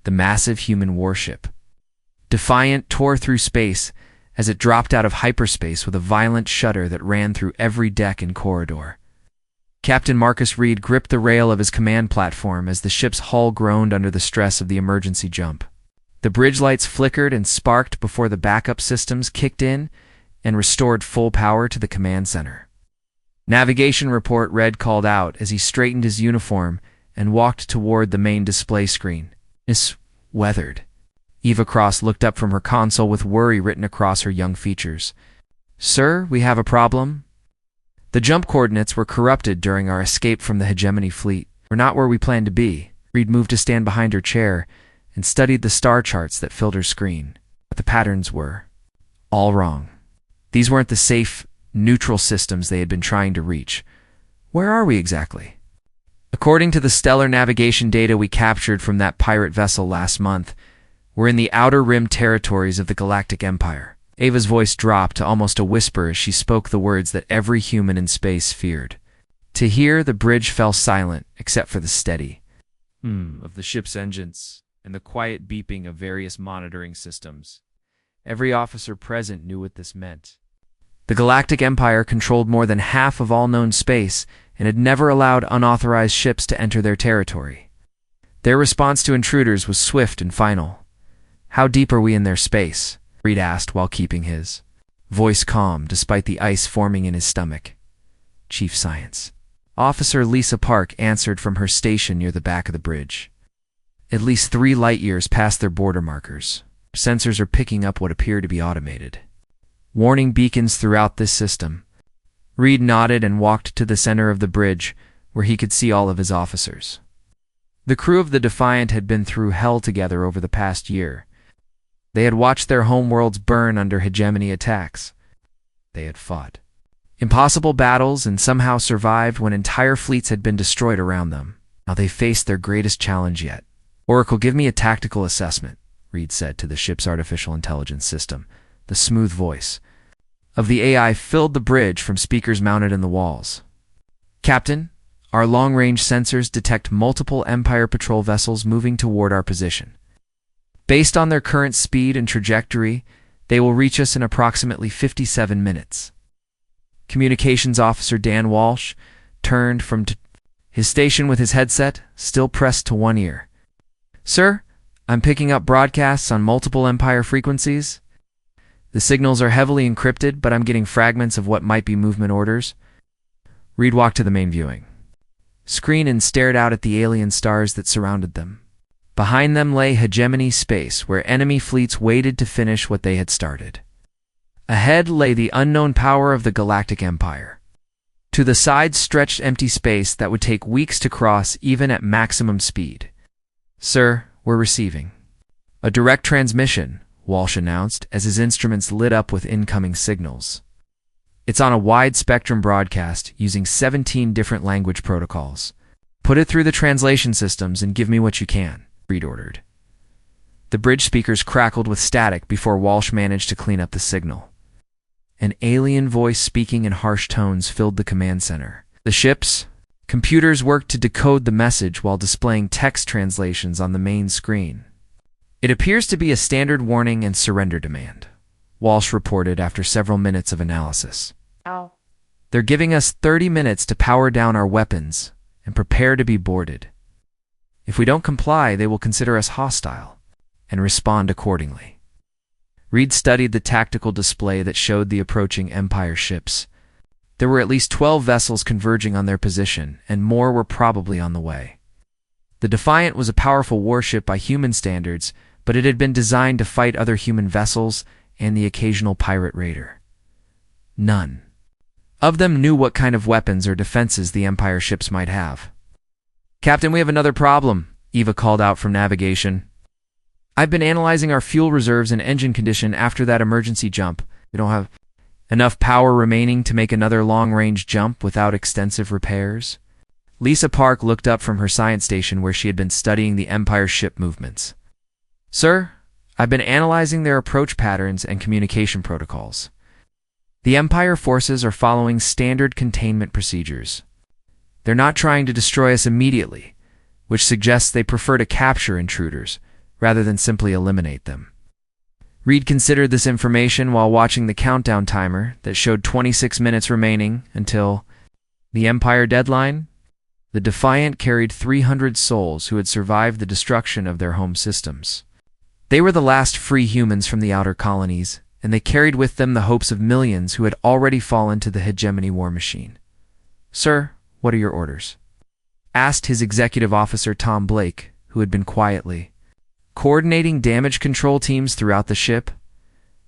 the massive human warship. Defiant tore through space as it dropped out of hyperspace with a violent shudder that ran through every deck and corridor. Captain Marcus Reed gripped the rail of his command platform as the ship's hull groaned under the stress of the emergency jump. The bridge lights flickered and sparked before the backup systems kicked in and restored full power to the command center. Navigation report Red called out as he straightened his uniform and walked toward the main display screen. "Miss Weathered." Eva Cross looked up from her console with worry written across her young features. "Sir, we have a problem. The jump coordinates were corrupted during our escape from the hegemony fleet. We're not where we planned to be." Reed moved to stand behind her chair and studied the star charts that filled her screen. But the patterns were all wrong. These weren't the safe, neutral systems they had been trying to reach. Where are we exactly? According to the stellar navigation data we captured from that pirate vessel last month, we're in the outer rim territories of the Galactic Empire. Ava's voice dropped to almost a whisper as she spoke the words that every human in space feared. To hear, the bridge fell silent, except for the steady of the ship's engines and the quiet beeping of various monitoring systems. Every officer present knew what this meant. The Galactic Empire controlled more than half of all known space and had never allowed unauthorized ships to enter their territory. Their response to intruders was swift and final. "How deep are we in their space?" Reed asked while keeping his voice calm despite the ice forming in his stomach. "Chief Science." Officer Lisa Park answered from her station near the back of the bridge. "At least 3 light years past their border markers. Sensors are picking up what appear to be automated warning beacons throughout this system." Reed nodded and walked to the center of the bridge, where he could see all of his officers. The crew of the Defiant had been through hell together over the past year. They had watched their homeworlds burn under hegemony attacks. They had fought impossible battles and somehow survived when entire fleets had been destroyed around them. Now they faced their greatest challenge yet. "Oracle, give me a tactical assessment," Reed said to the ship's artificial intelligence system. The smooth voice of the AI filled the bridge from speakers mounted in the walls. "Captain, our long-range sensors detect multiple Empire patrol vessels moving toward our position. Based on their current speed and trajectory, they will reach us in approximately 57 minutes. Communications Officer Dan Walsh turned from his station with his headset still pressed to one ear. "Sir, I'm picking up broadcasts on multiple Empire frequencies. The signals are heavily encrypted, but I'm getting fragments of what might be movement orders." Reed walked to the main viewing screen and stared out at the alien stars that surrounded them. Behind them lay hegemony space, where enemy fleets waited to finish what they had started. Ahead lay the unknown power of the Galactic Empire. To the sides stretched empty space that would take weeks to cross even at maximum speed. "Sir, we're receiving a direct transmission," Walsh announced as his instruments lit up with incoming signals. "It's on a wide-spectrum broadcast using 17 different language protocols. Put it through the translation systems and give me what you can," Reed ordered. The bridge speakers crackled with static before Walsh managed to clean up the signal. An alien voice speaking in harsh tones filled the command center. The ship's computers worked to decode the message while displaying text translations on the main screen. "It appears to be a standard warning and surrender demand," Walsh reported after several minutes of analysis. "Ow. "They're giving us 30 minutes to power down our weapons and prepare to be boarded. If we don't comply, they will consider us hostile and respond accordingly." Reed studied the tactical display that showed the approaching Empire ships. There were at least 12 vessels converging on their position, and more were probably on the way. The Defiant was a powerful warship by human standards, but it had been designed to fight other human vessels and the occasional pirate raider. None of them knew what kind of weapons or defenses the Empire ships might have. "Captain, we have another problem," Eva called out from navigation. "I've been analyzing our fuel reserves and engine condition after that emergency jump. We don't have enough power remaining to make another long-range jump without extensive repairs." Lisa Park looked up from her science station where she had been studying the Empire ship movements. "Sir, I've been analyzing their approach patterns and communication protocols. The Empire forces are following standard containment procedures. They're not trying to destroy us immediately, which suggests they prefer to capture intruders rather than simply eliminate them. Reed considered this information while watching the countdown timer that showed 26 minutes remaining until the Empire deadline. The Defiant carried 300 souls who had survived the destruction of their home systems. They were the last free humans from the outer colonies, and they carried with them the hopes of millions who had already fallen to the hegemony war machine. "Sir, what are your orders?" asked his executive officer Tom Blake, who had been quietly coordinating damage control teams throughout the ship.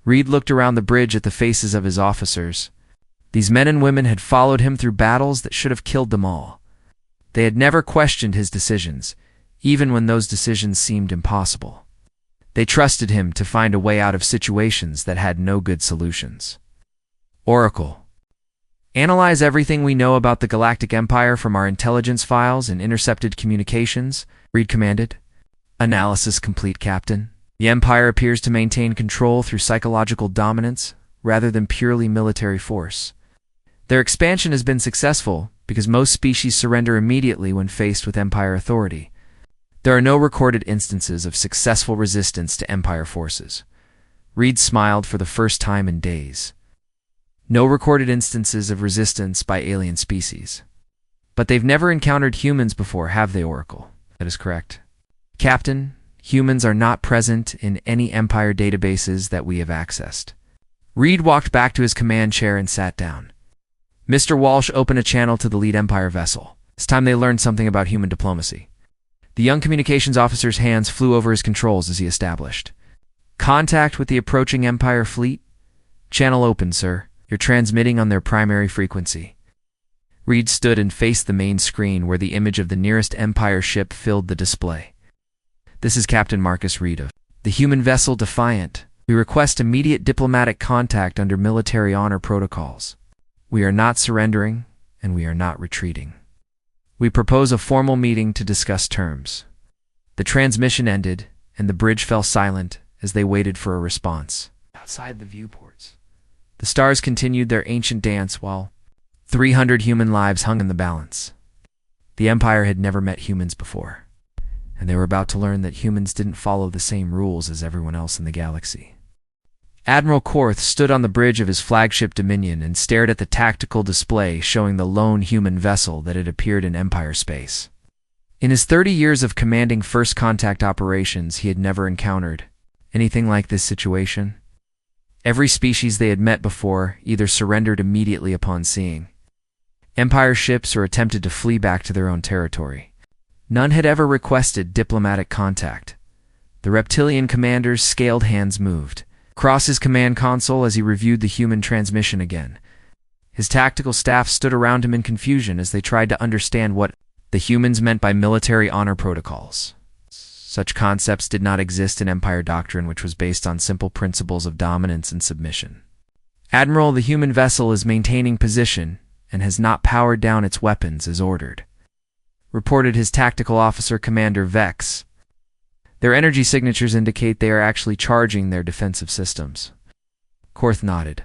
Reed looked around the bridge at the faces of his officers. These men and women had followed him through battles that should have killed them all. They had never questioned his decisions, even when those decisions seemed impossible. They trusted him to find a way out of situations that had no good solutions. Oracle. Analyze everything we know about the Galactic Empire from our intelligence files and intercepted communications, Reed commanded. Analysis complete, Captain. The Empire appears to maintain control through psychological dominance rather than purely military force. Their expansion has been successful because most species surrender immediately when faced with Empire authority. There are no recorded instances of successful resistance to Empire forces. Reed smiled for the first time in days. No recorded instances of resistance by alien species. But they've never encountered humans before, have they, Oracle? That is correct. Captain, humans are not present in any Empire databases that we have accessed. Reed walked back to his command chair and sat down. Mr. Walsh opened a channel to the lead Empire vessel. It's time they learned something about human diplomacy. The young communications officer's hands flew over his controls as he established. Contact with the approaching Empire fleet? Channel open, sir. You're transmitting on their primary frequency. Reed stood and faced the main screen where the image of the nearest Empire ship filled the display. This is Captain Marcus Reed of the human vessel Defiant. We request immediate diplomatic contact under military honor protocols. We are not surrendering, and we are not retreating. We propose a formal meeting to discuss terms. The transmission ended, and the bridge fell silent as they waited for a response. Outside the viewports, the stars continued their ancient dance while 300 human lives hung in the balance. The Empire had never met humans before, and they were about to learn that humans didn't follow the same rules as everyone else in the galaxy. Admiral Korth stood on the bridge of his flagship Dominion and stared at the tactical display showing the lone human vessel that had appeared in Empire space. In his 30 years of commanding first contact operations, he had never encountered anything like this situation. Every species they had met before either surrendered immediately upon seeing Empire ships or attempted to flee back to their own territory. None had ever requested diplomatic contact. The reptilian commander's scaled hands moved across his command console as he reviewed the human transmission again. His tactical staff stood around him in confusion as they tried to understand what the humans meant by military honor protocols. Such concepts did not exist in Empire doctrine, which was based on simple principles of dominance and submission. Admiral, the human vessel is maintaining position and has not powered down its weapons as ordered, reported his tactical officer, Commander Vex. Their energy signatures indicate they are actually charging their defensive systems. Korth nodded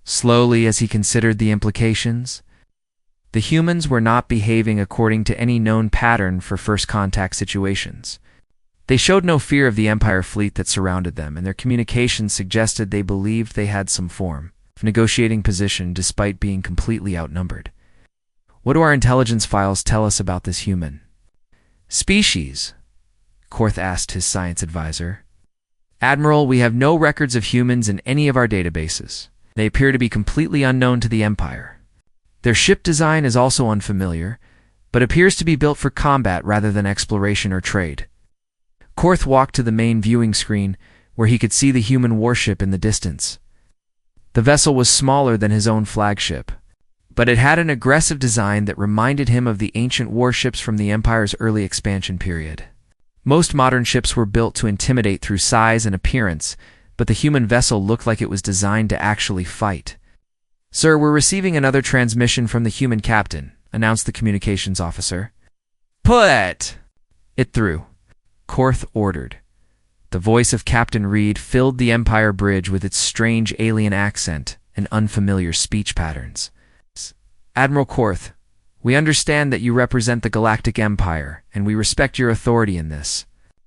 slowly as he considered the implications. The humans were not behaving according to any known pattern for first contact situations. They showed no fear of the Empire fleet that surrounded them, and their communications suggested they believed they had some form of negotiating position despite being completely outnumbered. What do our intelligence files tell us about this human species? Korth asked his science advisor. Admiral, we have no records of humans in any of our databases. They appear to be completely unknown to the Empire. Their ship design is also unfamiliar, but appears to be built for combat rather than exploration or trade. Korth walked to the main viewing screen, where he could see the human warship in the distance. The vessel was smaller than his own flagship, but it had an aggressive design that reminded him of the ancient warships from the Empire's early expansion period. Most modern ships were built to intimidate through size and appearance, but the human vessel looked like it was designed to actually fight. Sir, we're receiving another transmission from the human captain, announced the communications officer. Put it through, Korth ordered. The voice of Captain Reed filled the Empire bridge with its strange alien accent and unfamiliar speech patterns. Admiral Korth, we understand that you represent the Galactic Empire, and we respect your authority in this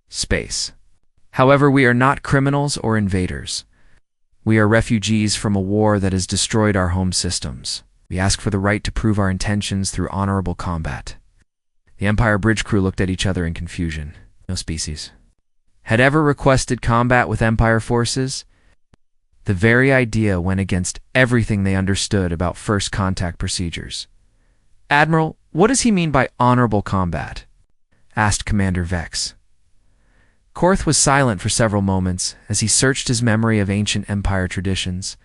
space. However, we are not criminals or invaders. We are refugees from a war that has destroyed our home systems. We ask for the right to prove our intentions through honorable combat." The Empire bridge crew looked at each other in confusion. No species had ever requested combat with Empire forces. The very idea went against everything they understood about first contact procedures. "Admiral, what does he mean by honorable combat?" asked Commander Vex. Korth was silent for several moments as he searched his memory of ancient Empire traditions.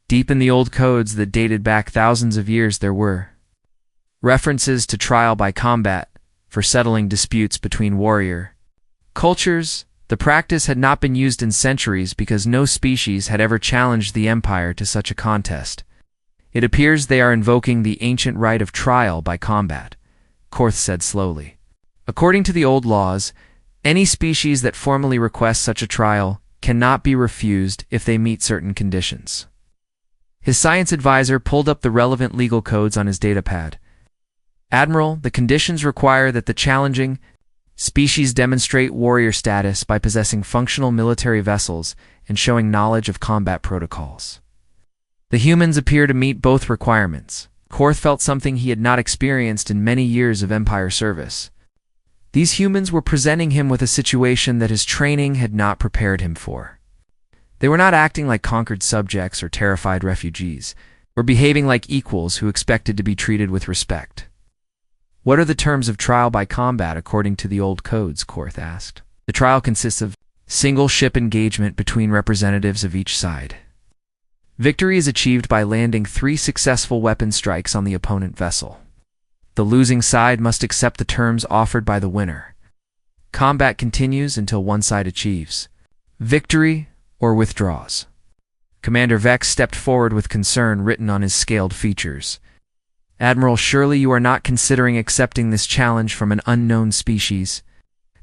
Deep in the old codes that dated back thousands of years, there were references to trial by combat for settling disputes between warrior cultures. The practice had not been used in centuries because no species had ever challenged the Empire to such a contest. "It appears they are invoking the ancient right of trial by combat," Korth said slowly. "According to the old laws, any species that formally requests such a trial cannot be refused if they meet certain conditions." His science advisor pulled up the relevant legal codes on his datapad. "Admiral, the conditions require that the challenging species demonstrate warrior status by possessing functional military vessels and showing knowledge of combat protocols." The humans appear to meet both requirements. Korth felt something he had not experienced in many years of Empire service. These humans were presenting him with a situation that his training had not prepared him for. They were not acting like conquered subjects or terrified refugees, or behaving like equals who expected to be treated with respect. "What are the terms of trial by combat according to the old codes?" Korth asked. "The trial consists of single ship engagement between representatives of each side. Victory is achieved by landing 3 successful weapon strikes on the opponent vessel. The losing side must accept the terms offered by the winner. Combat continues until one side achieves victory or withdraws." Commander Vex stepped forward with concern written on his scaled features. "Admiral, surely you are not considering accepting this challenge from an unknown species.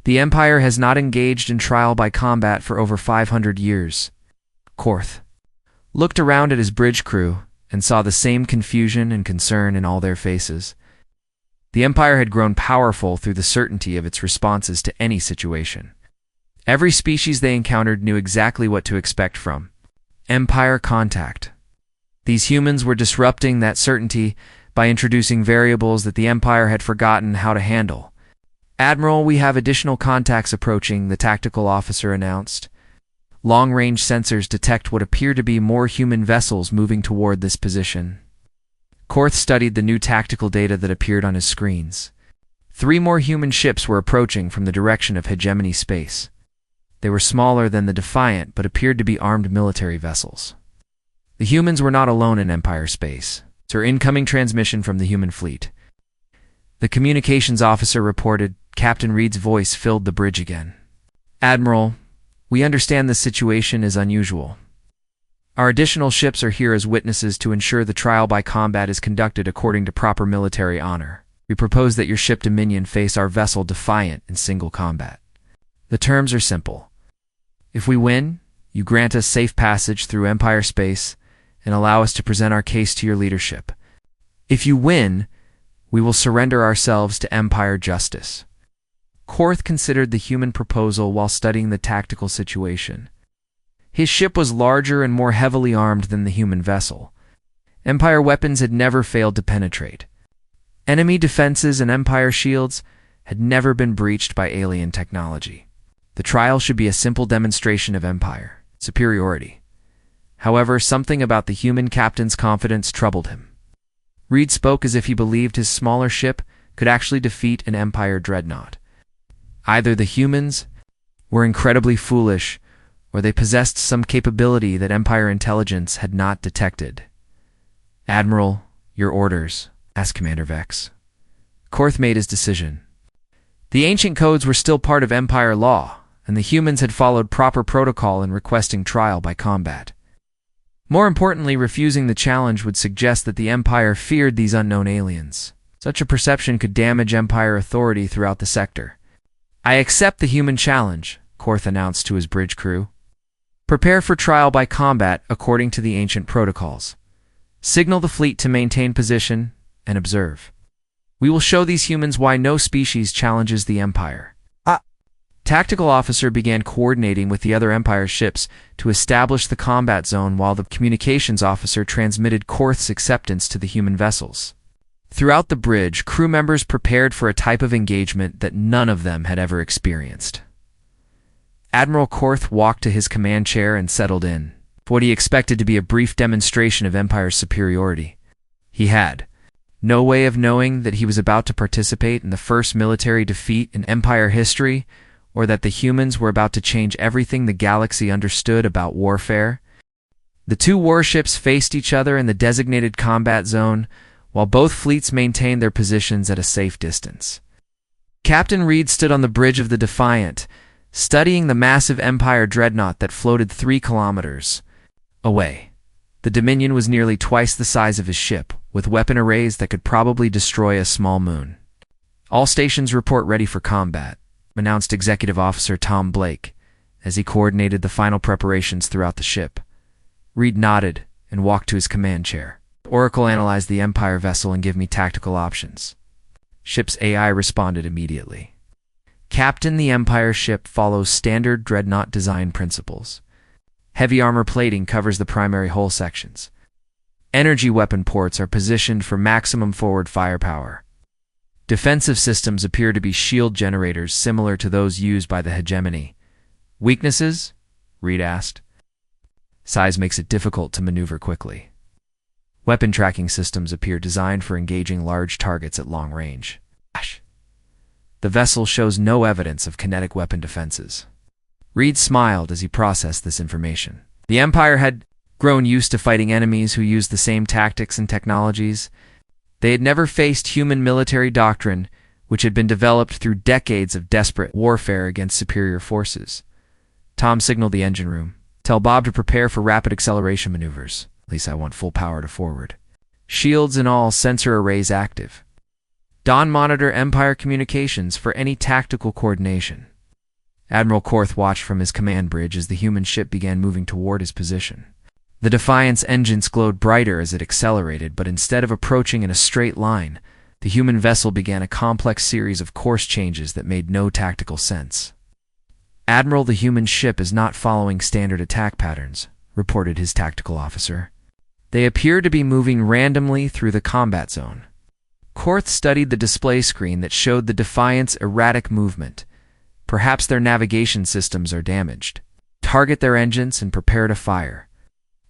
The Empire has not engaged in trial by combat for over 500 years. Korth looked around at his bridge crew and saw the same confusion and concern in all their faces. The Empire had grown powerful through the certainty of its responses to any situation. Every species they encountered knew exactly what to expect from Empire contact. These humans were disrupting that certainty by introducing variables that the Empire had forgotten how to handle. "Admiral, we have additional contacts approaching," the tactical officer announced. "Long-range sensors detect what appear to be more human vessels moving toward this position." Korth studied the new tactical data that appeared on his screens. 3 more human ships were approaching from the direction of hegemony space. They were smaller than the Defiant, but appeared to be armed military vessels. The humans were not alone in Empire space. "Sir, incoming transmission from the human fleet." The communications officer reported. Captain Reed's voice filled the bridge again. "Admiral, we understand this situation is unusual. Our additional ships are here as witnesses to ensure the trial by combat is conducted according to proper military honor. We propose that your ship Dominion face our vessel Defiant in single combat. The terms are simple. If we win, you grant us safe passage through Empire space and allow us to present our case to your leadership. If you win, we will surrender ourselves to Empire justice." Korth considered the human proposal while studying the tactical situation. His ship was larger and more heavily armed than the human vessel. Empire weapons had never failed to penetrate. Enemy defenses and Empire shields had never been breached by alien technology. The trial should be a simple demonstration of Empire superiority. However, something about the human captain's confidence troubled him. Reed spoke as if he believed his smaller ship could actually defeat an Empire dreadnought. Either the humans were incredibly foolish, or they possessed some capability that Empire intelligence had not detected. "Admiral, your orders," asked Commander Vex. Korth made his decision. The ancient codes were still part of Empire law, and the humans had followed proper protocol in requesting trial by combat. More importantly, refusing the challenge would suggest that the Empire feared these unknown aliens. Such a perception could damage Empire authority throughout the sector. "I accept the human challenge," Korth announced to his bridge crew. "Prepare for trial by combat according to the ancient protocols. Signal the fleet to maintain position and observe. We will show these humans why no species challenges the Empire." Tactical officer began coordinating with the other Empire ships to establish the combat zone while the communications officer transmitted Korth's acceptance to the human vessels. Throughout the bridge, crew members prepared for a type of engagement that none of them had ever experienced. Admiral Korth walked to his command chair and settled in. What he expected to be a brief demonstration of Empire's superiority. He had no way of knowing that he was about to participate in the first military defeat in Empire history, or that the humans were about to change everything the galaxy understood about warfare. The two warships faced each other in the designated combat zone, while both fleets maintained their positions at a safe distance. Captain Reed stood on the bridge of the Defiant, studying the massive Empire dreadnought that floated 3 kilometers away. The Dominion was nearly twice the size of his ship, with weapon arrays that could probably destroy a small moon. "All stations report ready for combat," announced Executive Officer Tom Blake, as he coordinated the final preparations throughout the ship. Reed nodded and walked to his command chair. "Oracle analyzed the Empire vessel and give me tactical options." Ship's AI responded immediately. "Captain, the Empire ship follows standard dreadnought design principles. Heavy armor plating covers the primary hull sections. Energy weapon ports are positioned for maximum forward firepower. Defensive systems appear to be shield generators similar to those used by the hegemony. Weaknesses?" Reed asked. "Size makes it difficult to maneuver quickly. Weapon tracking systems appear designed for engaging large targets at long range. The vessel shows no evidence of kinetic weapon defenses." Reed smiled as he processed this information. The Empire had grown used to fighting enemies who used the same tactics and technologies. They had never faced human military doctrine, which had been developed through decades of desperate warfare against superior forces. Tom signaled the engine room. "Tell Bob to prepare for rapid acceleration maneuvers. At least I want full power to forward. Shields and all sensor arrays active. Don monitor Empire communications for any tactical coordination." Admiral Korth watched from his command bridge as the human ship began moving toward his position. The Defiant's engines glowed brighter as it accelerated, but instead of approaching in a straight line, the human vessel began a complex series of course changes that made no tactical sense. "Admiral, the human ship is not following standard attack patterns," reported his tactical officer. "They appear to be moving randomly through the combat zone." Korth studied the display screen that showed the Defiant's erratic movement. "Perhaps their navigation systems are damaged. Target their engines and prepare to fire."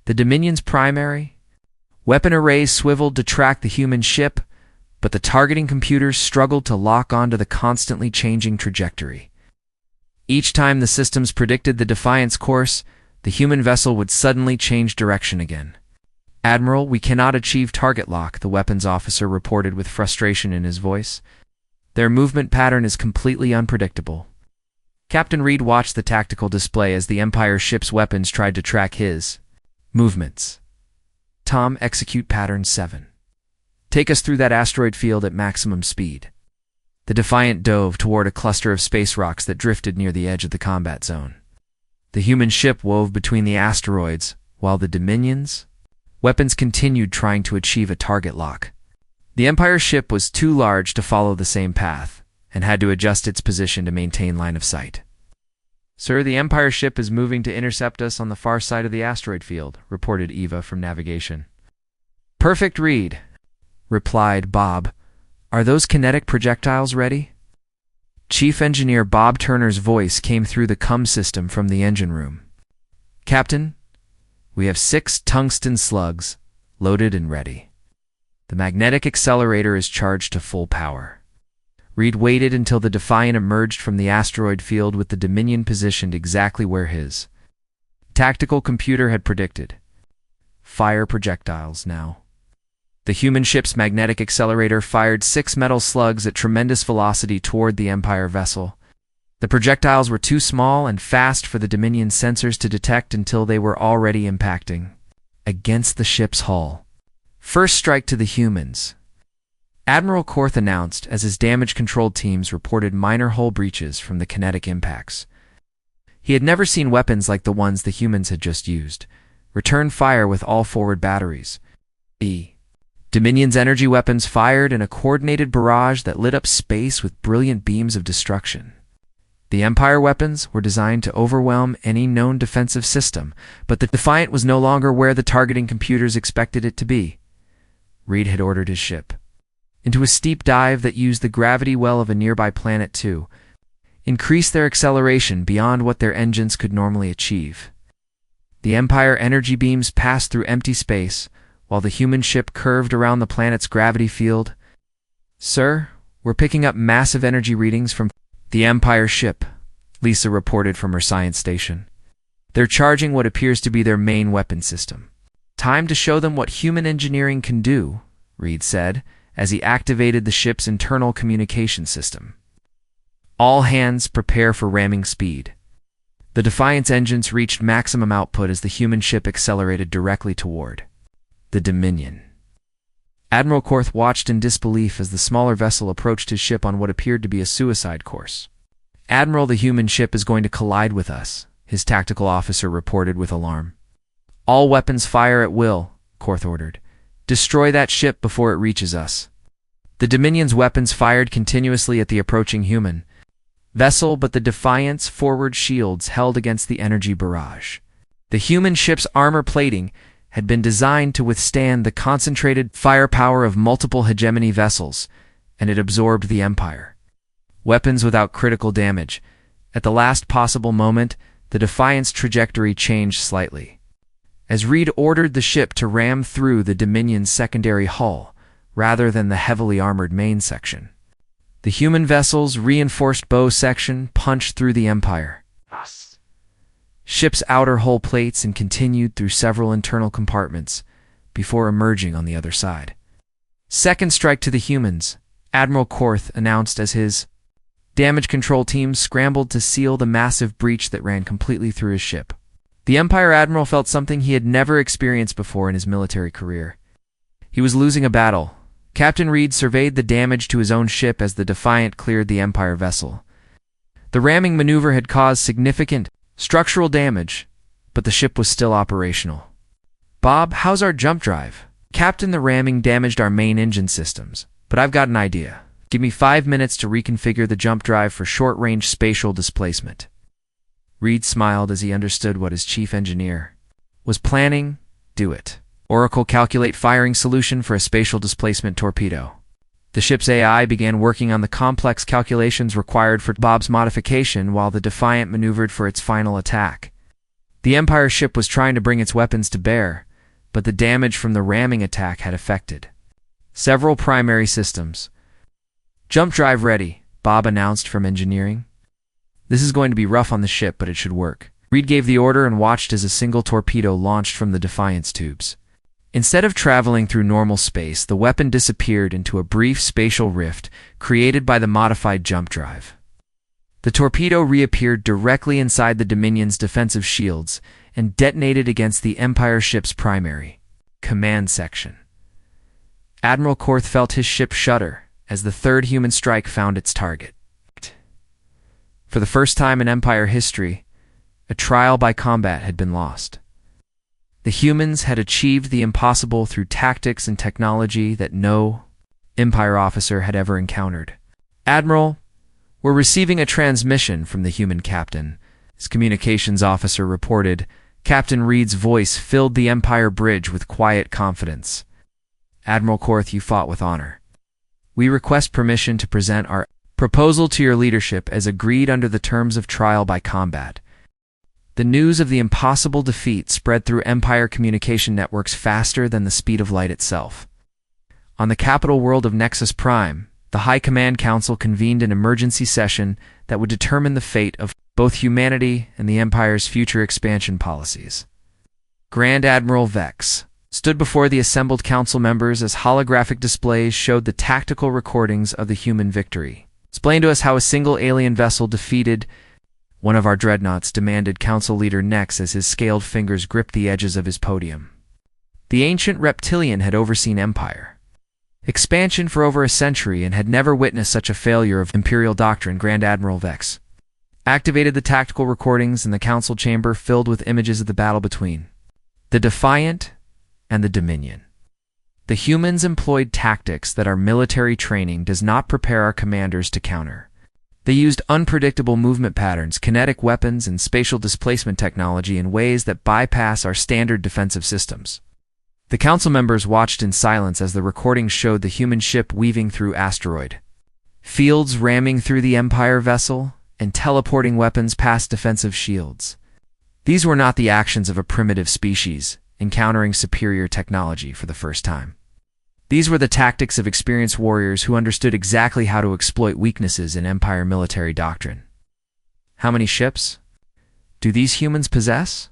The Dominion's primary weapon arrays swiveled to track the human ship, but the targeting computers struggled to lock onto the constantly changing trajectory. Each time the systems predicted the Defiant's course, the human vessel would suddenly change direction again. "Admiral, we cannot achieve target lock," the weapons officer reported with frustration in his voice. "Their movement pattern is completely unpredictable." Captain Reed watched the tactical display as the Empire ship's weapons tried to track his movements. "Tom, execute pattern 7. Take us through that asteroid field at maximum speed." The Defiant dove toward a cluster of space rocks that drifted near the edge of the combat zone. The human ship wove between the asteroids, while the Dominion's weapons continued trying to achieve a target lock. The Empire ship was too large to follow the same path, and had to adjust its position to maintain line of sight. "Sir, the Empire ship is moving to intercept us on the far side of the asteroid field," reported Eva from navigation. "Perfect read," replied Bob. "Are those kinetic projectiles ready?" Chief Engineer Bob Turner's voice came through the comm system from the engine room. "Captain, we have 6 tungsten slugs, loaded and ready. The magnetic accelerator is charged to full power." Reed waited until the Defiant emerged from the asteroid field with the Dominion positioned exactly where his tactical computer had predicted. "Fire projectiles now." The human ship's magnetic accelerator fired 6 metal slugs at tremendous velocity toward the Empire vessel. The projectiles were too small and fast for the Dominion sensors to detect until they were already impacting against the ship's hull. "First strike to the humans," Admiral Korth announced as his damage control teams reported minor hull breaches from the kinetic impacts. He had never seen weapons like the ones the humans had just used. "Return fire with all forward batteries." Dominion's energy weapons fired in a coordinated barrage that lit up space with brilliant beams of destruction. The Empire weapons were designed to overwhelm any known defensive system, but the Defiant was no longer where the targeting computers expected it to be. Reed had ordered his ship into a steep dive that used the gravity well of a nearby planet to increase their acceleration beyond what their engines could normally achieve. The Empire energy beams passed through empty space, while the human ship curved around the planet's gravity field. "Sir, we're picking up massive energy readings from the Empire ship," Lisa reported from her science station. "They're charging what appears to be their main weapon system." "Time to show them what human engineering can do," Reed said, as he activated the ship's internal communication system. "All hands prepare for ramming speed." The Defiant's engines reached maximum output as the human ship accelerated directly toward the Dominion. Admiral Korth watched in disbelief as the smaller vessel approached his ship on what appeared to be a suicide course. "Admiral, the human ship is going to collide with us," his tactical officer reported with alarm. "All weapons fire at will," Korth ordered. "Destroy that ship before it reaches us." The Dominion's weapons fired continuously at the approaching human vessel, but the Defiant's forward shields held against the energy barrage. The human ship's armor plating had been designed to withstand the concentrated firepower of multiple hegemony vessels, and it absorbed the Empire weapons without critical damage. At the last possible moment, the Defiant's trajectory changed slightly, as Reed ordered the ship to ram through the Dominion's secondary hull, rather than the heavily armored main section. The human vessel's reinforced bow section punched through the Empire ship's outer hull plates and continued through several internal compartments before emerging on the other side. "Second strike to the humans," Admiral Korth announced as his damage control team scrambled to seal the massive breach that ran completely through his ship. The Empire Admiral felt something he had never experienced before in his military career. He was losing a battle. Captain Reed surveyed the damage to his own ship as the Defiant cleared the Empire vessel. The ramming maneuver had caused significant structural damage, but the ship was still operational. "Bob, how's our jump drive?" "Captain, the ramming damaged our main engine systems, but I've got an idea. Give me 5 minutes to reconfigure the jump drive for short-range spatial displacement." Reed smiled as he understood what his chief engineer was planning. "Do it. Oracle, calculate firing solution for a spatial displacement torpedo." The ship's AI began working on the complex calculations required for Bob's modification while the Defiant maneuvered for its final attack. The Empire ship was trying to bring its weapons to bear, but the damage from the ramming attack had affected several primary systems. "Jump drive ready," Bob announced from engineering. "This is going to be rough on the ship, but it should work." Reed gave the order and watched as a single torpedo launched from the Defiant's tubes. Instead of traveling through normal space, the weapon disappeared into a brief spatial rift created by the modified jump drive. The torpedo reappeared directly inside the Dominion's defensive shields and detonated against the Empire ship's primary command section. Admiral Korth felt his ship shudder as the third human strike found its target. For the first time in Empire history, a trial by combat had been lost. The humans had achieved the impossible through tactics and technology that no Empire officer had ever encountered. "Admiral, we're receiving a transmission from the human captain," his communications officer reported. Captain Reed's voice filled the Empire bridge with quiet confidence. "Admiral Korth, you fought with honor. We request permission to present our proposal to your leadership as agreed under the terms of trial by combat." The news of the impossible defeat spread through Empire communication networks faster than the speed of light itself. On the capital world of Nexus Prime, the High Command Council convened an emergency session that would determine the fate of both humanity and the Empire's future expansion policies. Grand Admiral Vex stood before the assembled council members as holographic displays showed the tactical recordings of the human victory. "Explain to us how a single alien vessel defeated one of our dreadnoughts," demanded Council Leader Nex as his scaled fingers gripped the edges of his podium. The ancient reptilian had overseen Empire expansion for over a century and had never witnessed such a failure of Imperial doctrine. Grand Admiral Vex activated the tactical recordings in the council chamber filled with images of the battle between the Defiant and the Dominion. "The humans employed tactics that our military training does not prepare our commanders to counter. They used unpredictable movement patterns, kinetic weapons, and spatial displacement technology in ways that bypass our standard defensive systems. The council members watched in silence as the recordings showed the human ship weaving through asteroid fields, ramming through the Empire vessel, and teleporting weapons past defensive shields. These were not the actions of a primitive species encountering superior technology for the first time. These were the tactics of experienced warriors who understood exactly how to exploit weaknesses in Empire military doctrine. How many ships do these humans possess?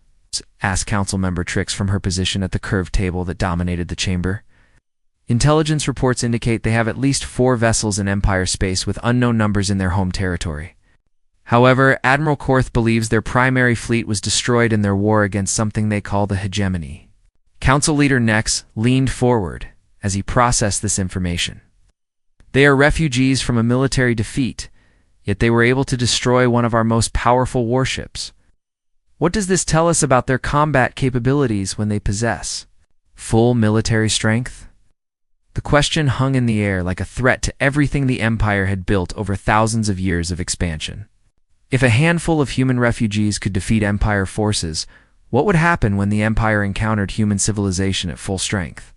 Asked Council Member Trix from her position at the curved table that dominated the chamber. Intelligence reports indicate they have at least 4 vessels in Empire space with unknown numbers in their home territory. However, Admiral Korth believes their primary fleet was destroyed in their war against something they call the hegemony. Council Leader Nex leaned forward as he processed this information. They are refugees from a military defeat, yet they were able to destroy one of our most powerful warships. What does this tell us about their combat capabilities when they possess full military strength? The question hung in the air like a threat to everything the Empire had built over thousands of years of expansion. If a handful of human refugees could defeat Empire forces, what would happen when the Empire encountered human civilization at full strength?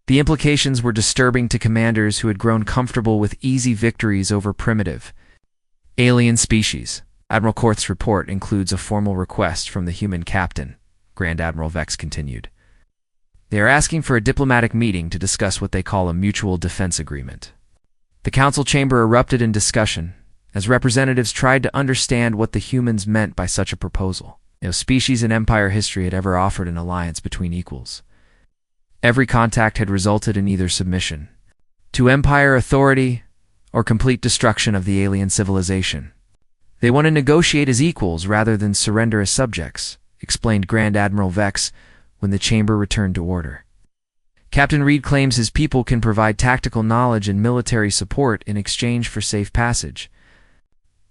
The implications were disturbing to commanders who had grown comfortable with easy victories over primitive alien species. Admiral Korth's report includes a formal request from the human captain, Grand Admiral Vex continued. They are asking for a diplomatic meeting to discuss what they call a mutual defense agreement. The council chamber erupted in discussion as representatives tried to understand what the humans meant by such a proposal. No species in Empire history had ever offered an alliance between equals. Every contact had resulted in either submission to Empire authority or complete destruction of the alien civilization. They want to negotiate as equals rather than surrender as subjects, explained Grand Admiral Vex when the chamber returned to order. Captain Reed claims his people can provide tactical knowledge and military support in exchange for safe passage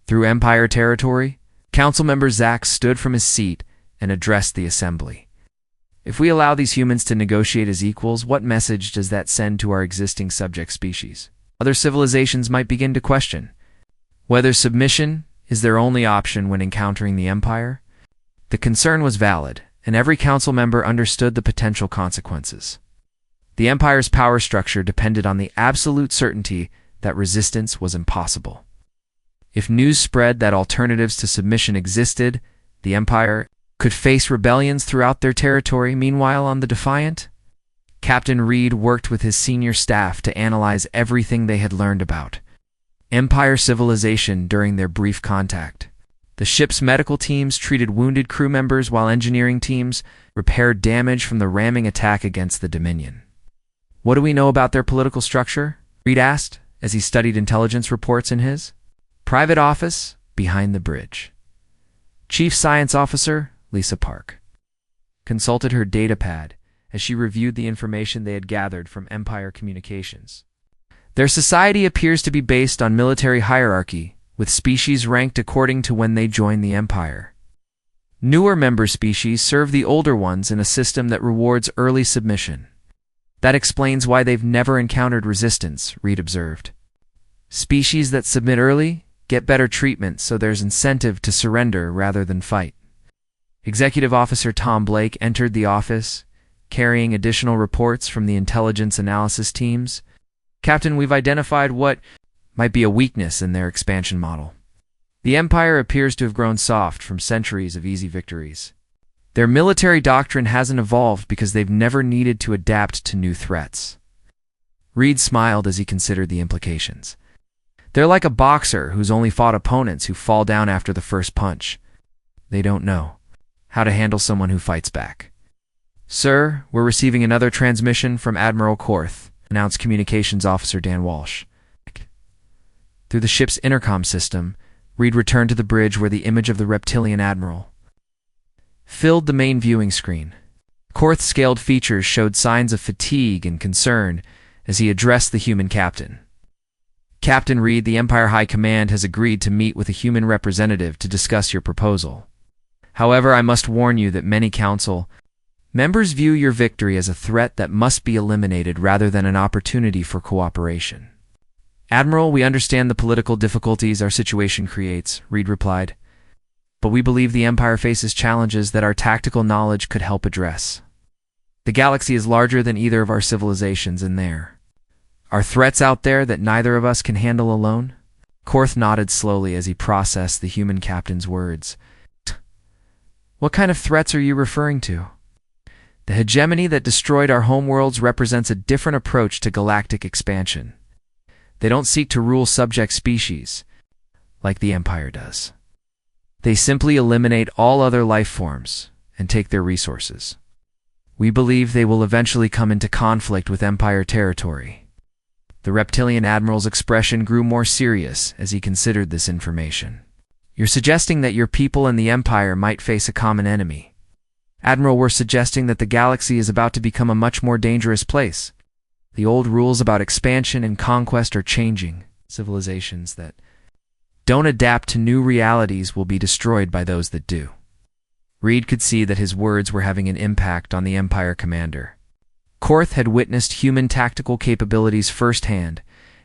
through Empire territory. Council member Zack stood from his seat and addressed the assembly. If we allow these humans to negotiate as equals, what message does that send to our existing subject species? Other civilizations might begin to question whether submission is their only option when encountering the Empire. The concern was valid, and every council member understood the potential consequences. The Empire's power structure depended on the absolute certainty that resistance was impossible. If news spread that alternatives to submission existed, the Empire could face rebellions throughout their territory. Meanwhile, on the Defiant, Captain Reed worked with his senior staff to analyze everything they had learned about Empire civilization during their brief contact. The ship's medical teams treated wounded crew members while engineering teams repaired damage from the ramming attack against the Dominion. What do we know about their political structure? Reed asked as he studied intelligence reports in his private office behind the bridge. Chief Science Officer Lisa Park consulted her datapad as she reviewed the information they had gathered from Empire communications. Their society appears to be based on military hierarchy, with species ranked according to when they join the Empire. Newer member species serve the older ones in a system that rewards early submission. That explains why they've never encountered resistance, Reed observed. Species that submit early get better treatment, so there's incentive to surrender rather than fight. Executive Officer Tom Blake entered the office, carrying additional reports from the intelligence analysis teams. Captain, we've identified what might be a weakness in their expansion model. The Empire appears to have grown soft from centuries of easy victories. Their military doctrine hasn't evolved because they've never needed to adapt to new threats. Reed smiled as he considered the implications. They're like a boxer who's only fought opponents who fall down after the first punch. They don't know how to handle someone who fights back. Sir, we're receiving another transmission from Admiral Korth, announced Communications Officer Dan Walsh. Through the ship's intercom system, Reed returned to the bridge where the image of the reptilian admiral filled the main viewing screen. Korth's scaled features showed signs of fatigue and concern as he addressed the human captain. Captain Reed, the Empire High Command has agreed to meet with a human representative to discuss your proposal. However, I must warn you that many council members view your victory as a threat that must be eliminated rather than an opportunity for cooperation. Admiral, we understand the political difficulties our situation creates, Reed replied. But we believe the Empire faces challenges that our tactical knowledge could help address. The galaxy is larger than either of our civilizations, and there are threats out there that neither of us can handle alone. Korth nodded slowly as he processed the human captain's words. What kind of threats are you referring to? The hegemony that destroyed our homeworlds represents a different approach to galactic expansion. They don't seek to rule subject species, like the Empire does. They simply eliminate all other life forms and take their resources. We believe they will eventually come into conflict with Empire territory. The reptilian admiral's expression grew more serious as he considered this information. You're suggesting that your people and the Empire might face a common enemy. Admiral, we're suggesting that the galaxy is about to become a much more dangerous place. The old rules about expansion and conquest are changing. Civilizations that don't adapt to new realities will be destroyed by those that do. Reed could see that his words were having an impact on the Empire commander. Korth had witnessed human tactical capabilities firsthand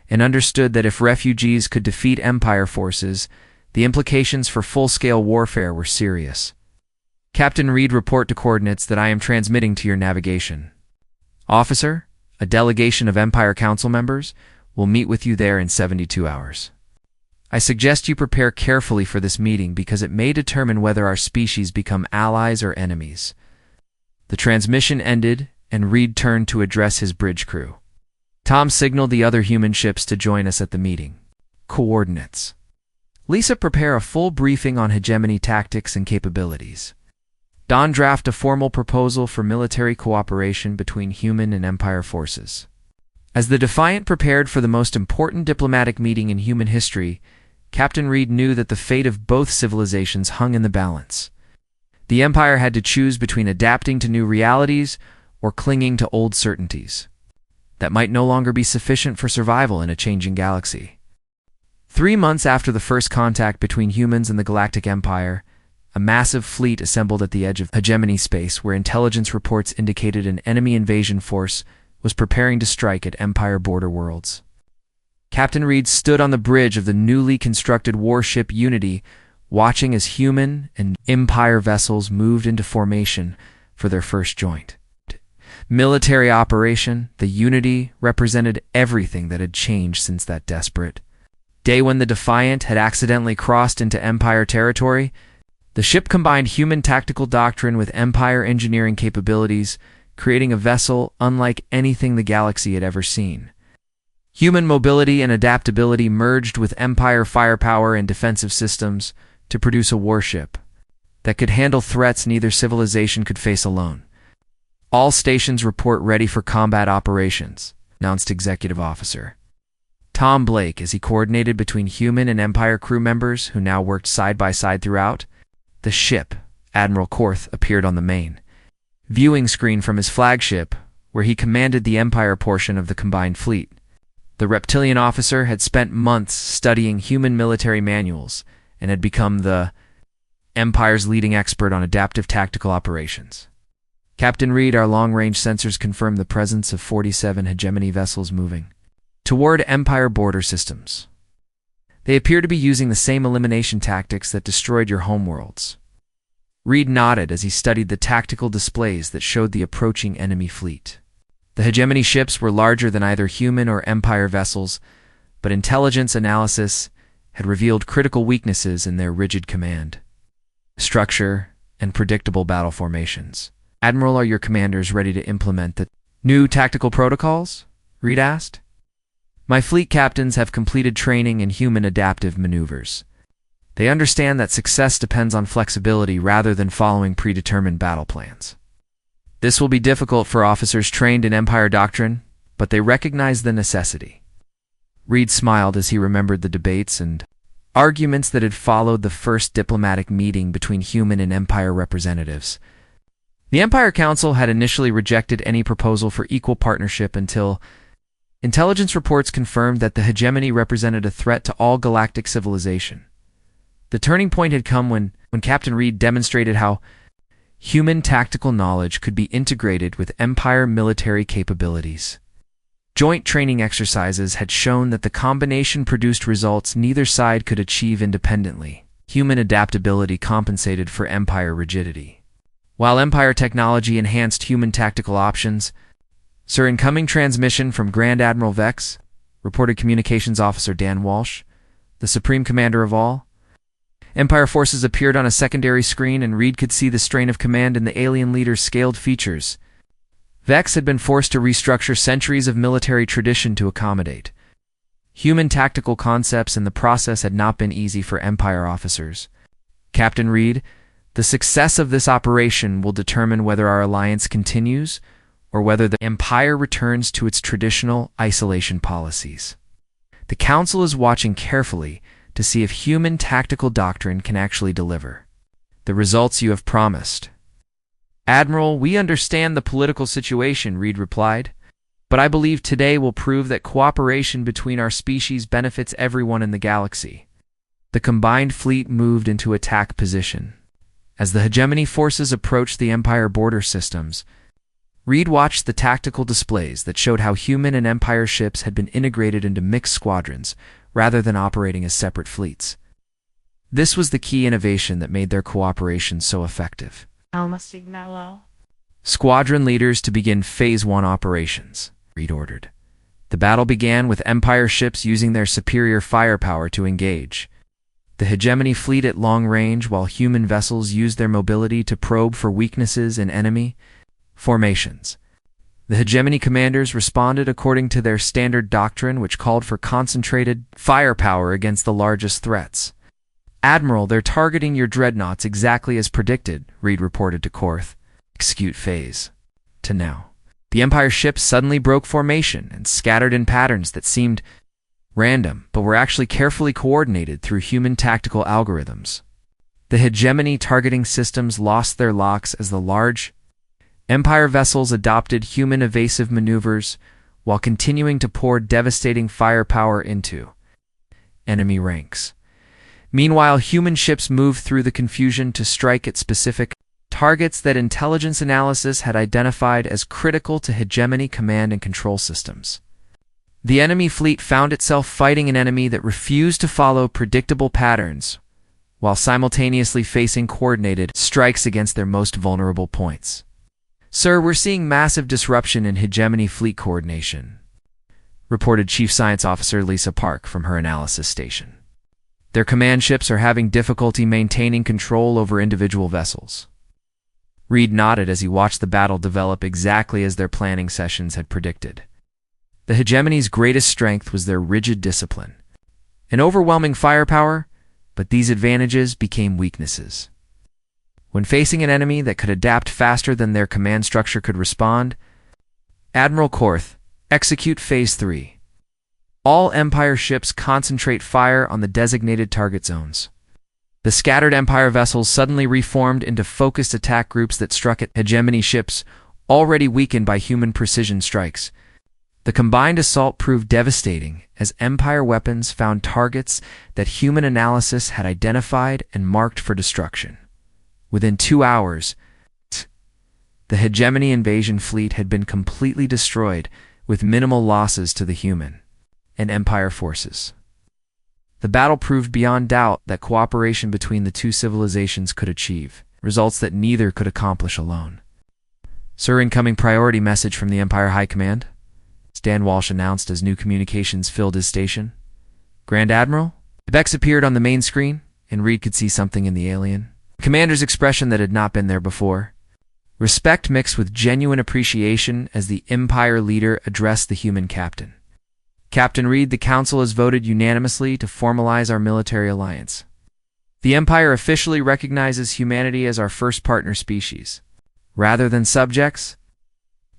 and understood that if refugees could defeat Empire forces, the implications for full-scale warfare were serious. Captain Reed, report to coordinates that I am transmitting to your navigation. Officer, a delegation of Empire Council members will meet with you there in 72 hours. I suggest you prepare carefully for this meeting because it may determine whether our species become allies or enemies. The transmission ended, and Reed turned to address his bridge crew. Tom signaled the other human ships to join us at the meeting. Coordinates. Lisa, prepare a full briefing on hegemony tactics and capabilities. Don, draft a formal proposal for military cooperation between human and Empire forces. As the Defiant prepared for the most important diplomatic meeting in human history, Captain Reed knew that the fate of both civilizations hung in the balance. The Empire had to choose between adapting to new realities or clinging to old certainties that might no longer be sufficient for survival in a changing galaxy. 3 months after the first contact between humans and the Galactic Empire, a massive fleet assembled at the edge of hegemony space where intelligence reports indicated an enemy invasion force was preparing to strike at Empire border worlds. Captain Reed stood on the bridge of the newly constructed warship Unity, watching as human and Empire vessels moved into formation for their first joint military operation. The Unity represented everything that had changed since that desperate day when the Defiant had accidentally crossed into Empire territory. The ship combined human tactical doctrine with Empire engineering capabilities, creating a vessel unlike anything the galaxy had ever seen. Human mobility and adaptability merged with Empire firepower and defensive systems to produce a warship that could handle threats neither civilization could face alone. All stations report ready for combat operations, announced Executive Officer Tom Blake as he coordinated between human and Empire crew members who now worked side by side throughout. The ship, Admiral Korth, appeared on the main viewing screen from his flagship, where he commanded the Empire portion of the combined fleet. The reptilian officer had spent months studying human military manuals and had become the Empire's leading expert on adaptive tactical operations. Captain Reed, our long-range sensors confirmed the presence of 47 hegemony vessels moving toward Empire border systems. They appear to be using the same elimination tactics that destroyed your homeworlds. Reed nodded as he studied the tactical displays that showed the approaching enemy fleet. The hegemony ships were larger than either human or Empire vessels, but intelligence analysis had revealed critical weaknesses in their rigid command structure and predictable battle formations. Admiral, are your commanders ready to implement the new tactical protocols? Reed asked. My fleet captains have completed training in human adaptive maneuvers. They understand that success depends on flexibility rather than following predetermined battle plans. This will be difficult for officers trained in Empire doctrine, but they recognize the necessity. Reed smiled as he remembered the debates and arguments that had followed the first diplomatic meeting between human and Empire representatives. The Empire Council had initially rejected any proposal for equal partnership until intelligence reports confirmed that the hegemony represented a threat to all galactic civilization. The turning point had come when Captain Reed demonstrated how human tactical knowledge could be integrated with Empire military capabilities. Joint training exercises had shown that the combination produced results neither side could achieve independently. Human adaptability compensated for Empire rigidity. While Empire technology enhanced human tactical options, Sir, incoming transmission from Grand Admiral Vex, reported Communications Officer Dan Walsh, the supreme commander of all. Empire forces appeared on a secondary screen, and Reed could see the strain of command in the alien leader's scaled features. Vex had been forced to restructure centuries of military tradition to accommodate human tactical concepts, and the process had not been easy for Empire officers. Captain Reed, the success of this operation will determine whether our alliance continues or whether the Empire returns to its traditional isolation policies. The Council is watching carefully to see if human tactical doctrine can actually deliver the results you have promised. Admiral, we understand the political situation, Reed replied, but I believe today will prove that cooperation between our species benefits everyone in the galaxy. The combined fleet moved into attack position. As the hegemony forces approached the Empire border systems, Reed watched the tactical displays that showed how human and Empire ships had been integrated into mixed squadrons rather than operating as separate fleets. This was the key innovation that made their cooperation so effective. Squadron leaders to begin Phase 1 operations, Reed ordered. The battle began with Empire ships using their superior firepower to engage the hegemony fleet at long range, while human vessels used their mobility to probe for weaknesses in enemy formations. The hegemony commanders responded according to their standard doctrine, which called for concentrated firepower against the largest threats. Admiral, they're targeting your dreadnoughts exactly as predicted, Reed reported to Korth. Execute phase. To now. The Empire ships suddenly broke formation and scattered in patterns that seemed random, but were actually carefully coordinated through human tactical algorithms. The hegemony targeting systems lost their locks as the large Empire vessels adopted human evasive maneuvers while continuing to pour devastating firepower into enemy ranks. Meanwhile, human ships moved through the confusion to strike at specific targets that intelligence analysis had identified as critical to hegemony command and control systems. The enemy fleet found itself fighting an enemy that refused to follow predictable patterns, while simultaneously facing coordinated strikes against their most vulnerable points. Sir, we're seeing massive disruption in hegemony fleet coordination, reported Chief Science Officer Lisa Park from her analysis station. Their command ships are having difficulty maintaining control over individual vessels. Reed nodded as he watched the battle develop exactly as their planning sessions had predicted. The hegemony's greatest strength was their rigid discipline, an overwhelming firepower, but these advantages became weaknesses. When facing an enemy that could adapt faster than their command structure could respond, Admiral Korth, execute Phase 3. All Empire ships concentrate fire on the designated target zones. The scattered Empire vessels suddenly reformed into focused attack groups that struck at hegemony ships already weakened by human precision strikes. The combined assault proved devastating as Empire weapons found targets that human analysis had identified and marked for destruction. Within 2 hours, the hegemony invasion fleet had been completely destroyed with minimal losses to the human and Empire forces. The battle proved beyond doubt that cooperation between the two civilizations could achieve results that neither could accomplish alone. Sir, incoming priority message from the Empire High Command, Dan Walsh announced as new communications filled his station. Grand Admiral? Vex appeared on the main screen, and Reed could see something in the alien. The commander's expression that had not been there before. Respect mixed with genuine appreciation as the Empire leader addressed the human captain. Captain Reed, the Council has voted unanimously to formalize our military alliance. The Empire officially recognizes humanity as our first partner species. Rather than subjects,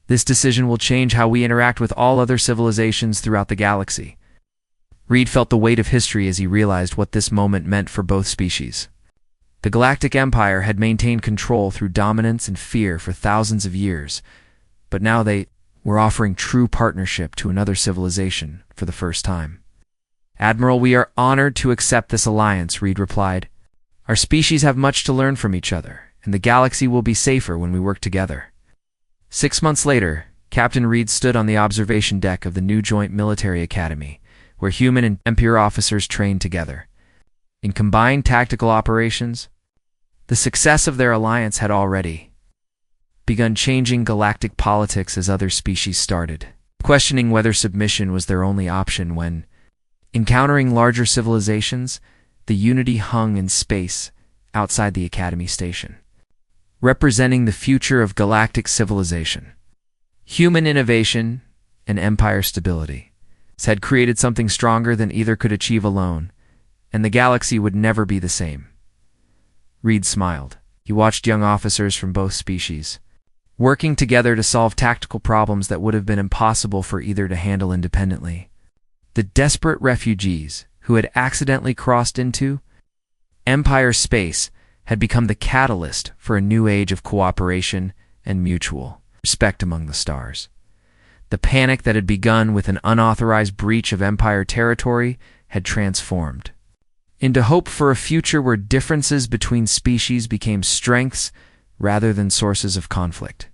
this decision will change how we interact with all other civilizations throughout the galaxy. Reed felt the weight of history as he realized what this moment meant for both species. The Galactic Empire had maintained control through dominance and fear for thousands of years, but now they were offering true partnership to another civilization for the first time. Admiral, we are honored to accept this alliance, Reed replied. Our species have much to learn from each other, and the galaxy will be safer when we work together. 6 months later, Captain Reed stood on the observation deck of the new Joint Military Academy, where human and Empire officers trained together. In combined tactical operations, the success of their alliance had already begun changing galactic politics as other species started questioning whether submission was their only option when, encountering larger civilizations, the Unity hung in space outside the Academy station, representing the future of galactic civilization. Human innovation and Empire stability had created something stronger than either could achieve alone, and the galaxy would never be the same. Reed smiled. He watched young officers from both species working together to solve tactical problems that would have been impossible for either to handle independently. The desperate refugees who had accidentally crossed into Empire space had become the catalyst for a new age of cooperation and mutual respect among the stars. The panic that had begun with an unauthorized breach of Empire territory had transformed into hope for a future where differences between species became strengths rather than sources of conflict.